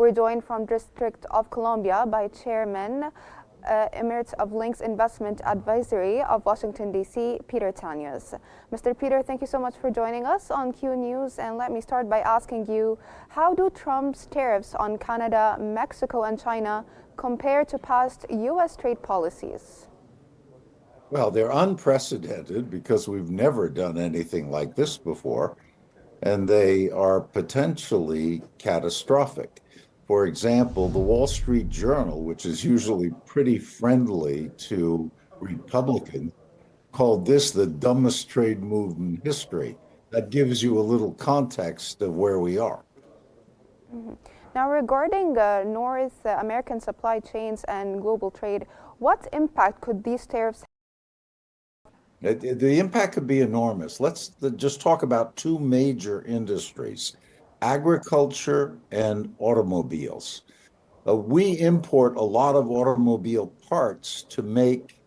We're joined from District of Columbia by Chairman Emeritus of Links Investment Advisory of Washington, D.C., Peter Tanous. Mr. Peter, thank you so much for joining us on Qnews. And let me start by asking you, how do Trump's tariffs on Canada, Mexico, and China compare to past U.S. trade policies? Well, they're unprecedented because we've never done anything like this before, and they are potentially catastrophic. For example, the Wall Street Journal, which is usually pretty friendly to Republicans, called this the dumbest trade move in history. That gives you a little context of where we are. Mhm. Now, regarding North American supply chains and global trade, what impact could these tariffs? The impact could be enormous. Let's just talk about two major industries, agriculture and automobiles. We import a lot of automobile parts to make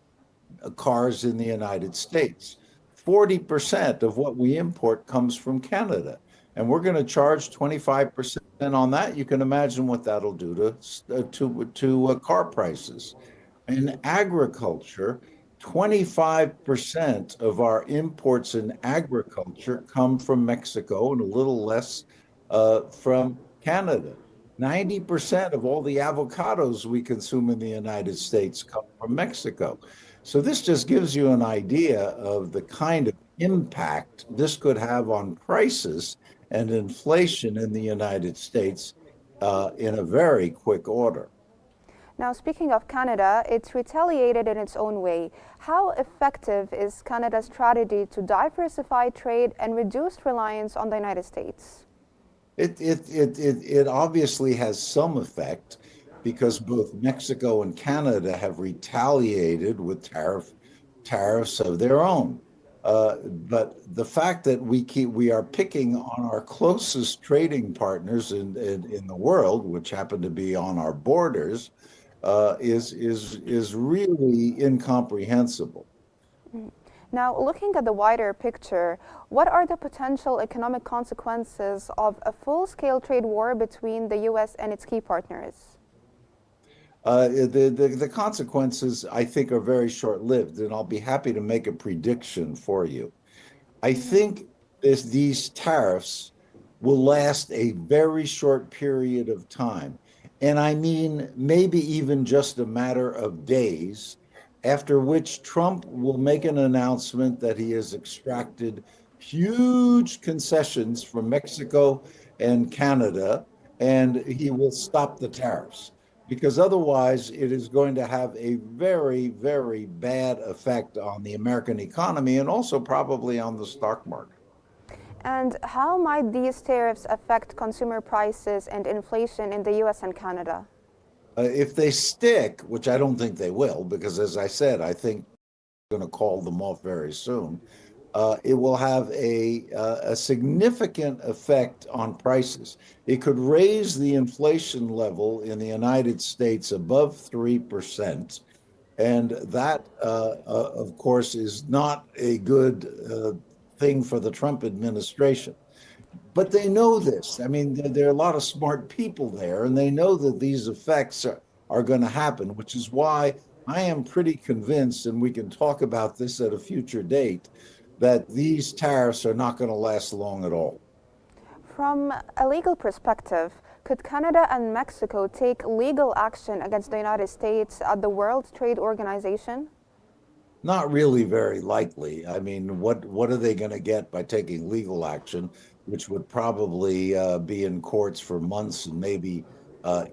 cars in the United States. 40% of what we import comes from Canada, and we're going to charge 25% on that. You can imagine what that'll do to car prices. In agriculture, 25% of our imports in agriculture come from Mexico and a little less from Canada. 90% of all the avocados we consume in the United States come from Mexico. So this just gives you an idea of the kind of impact this could have on prices and inflation in the United States in a very quick order. Now, speaking of Canada, it's retaliated in its own way. How effective is Canada's strategy to diversify trade and reduce reliance on the United States? It obviously has some effect because both Mexico and Canada have retaliated with tariffs of their own. But the fact that we are picking on our closest trading partners in the world, which happen to be on our borders, is really incomprehensible. Mm. Now, looking at the wider picture, what are the potential economic consequences of a full-scale trade war between the U.S. and its key partners? The consequences, I think, are very short-lived, and I'll be happy to make a prediction for you. I think these tariffs will last a very short period of time. And I mean, maybe even just a matter of days, after which Trump will make an announcement that he has extracted huge concessions from Mexico and Canada, and he will stop the tariffs. Because otherwise, it is going to have a very, very bad effect on the American economy and also probably on the stock market. And how might these tariffs affect consumer prices and inflation in the US and Canada? If they stick, which I don't think they will, because as I said, I think we're going to call them off very soon, it will have a significant effect on prices. It could raise the inflation level in the United States above 3%. And that, of course, is not a good thing for the Trump administration. But they know this. I mean, there are a lot of smart people there, and they know that these effects are going to happen, which is why I am pretty convinced, and we can talk about this at a future date, that these tariffs are not going to last long at all. From a legal perspective, could Canada and Mexico take legal action against the United States at the World Trade Organization? Not really very likely. I mean, what are they going to get by taking legal action, which would probably be in courts for months and maybe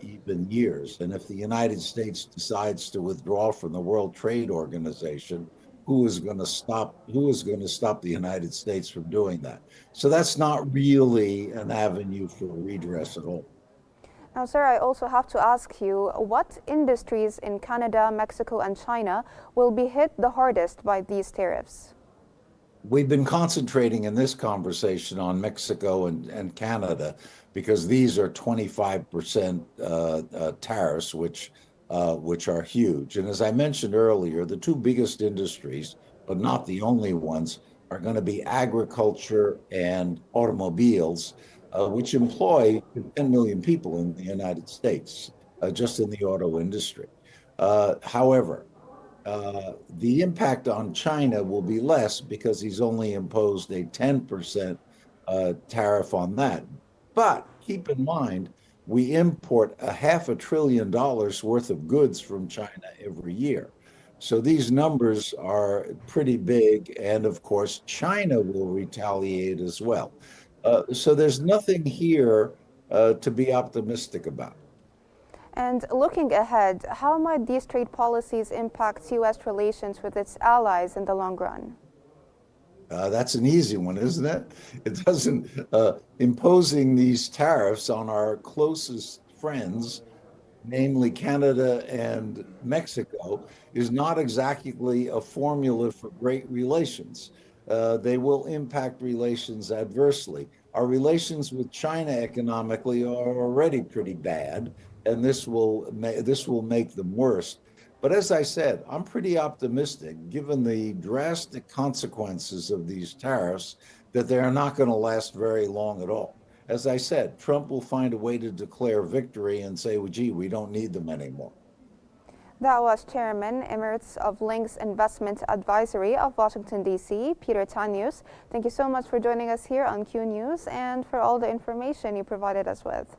even years? And if the United States decides to withdraw from the World Trade Organization, who is going to stop the United States from doing that? So that's not really an avenue for redress at all. Now, sir, I also have to ask you, what industries in Canada, Mexico, and China will be hit the hardest by these tariffs? We've been concentrating in this conversation on Mexico and Canada because these are 25% tariffs, which are huge. And as I mentioned earlier, the two biggest industries, but not the only ones, are going to be agriculture and automobiles. which employ 10 million people in the United States, just in the auto industry. However, the impact on China will be less because he's only imposed a 10% tariff on that. But keep in mind, we import a $500 billion worth of goods from China every year. So these numbers are pretty big. And of course, China will retaliate as well. So there's nothing here to be optimistic about. And looking ahead, how might these trade policies impact U.S. relations with its allies in the long run? That's an easy one, isn't it? It doesn't, imposing these tariffs on our closest friends, namely Canada and Mexico, is not exactly a formula for great relations. They will impact relations adversely. Our relations with China economically are already pretty bad, and this will make them worse. But as I said, I'm pretty optimistic, given the drastic consequences of these tariffs, that they are not going to last very long at all. As I said, Trump will find a way to declare victory and say, well, gee, we don't need them anymore. That was Chairman Emeritus of Links Investment Advisory of Washington, D.C., Peter Tanous. Thank you so much for joining us here on Q News and for all the information you provided us with.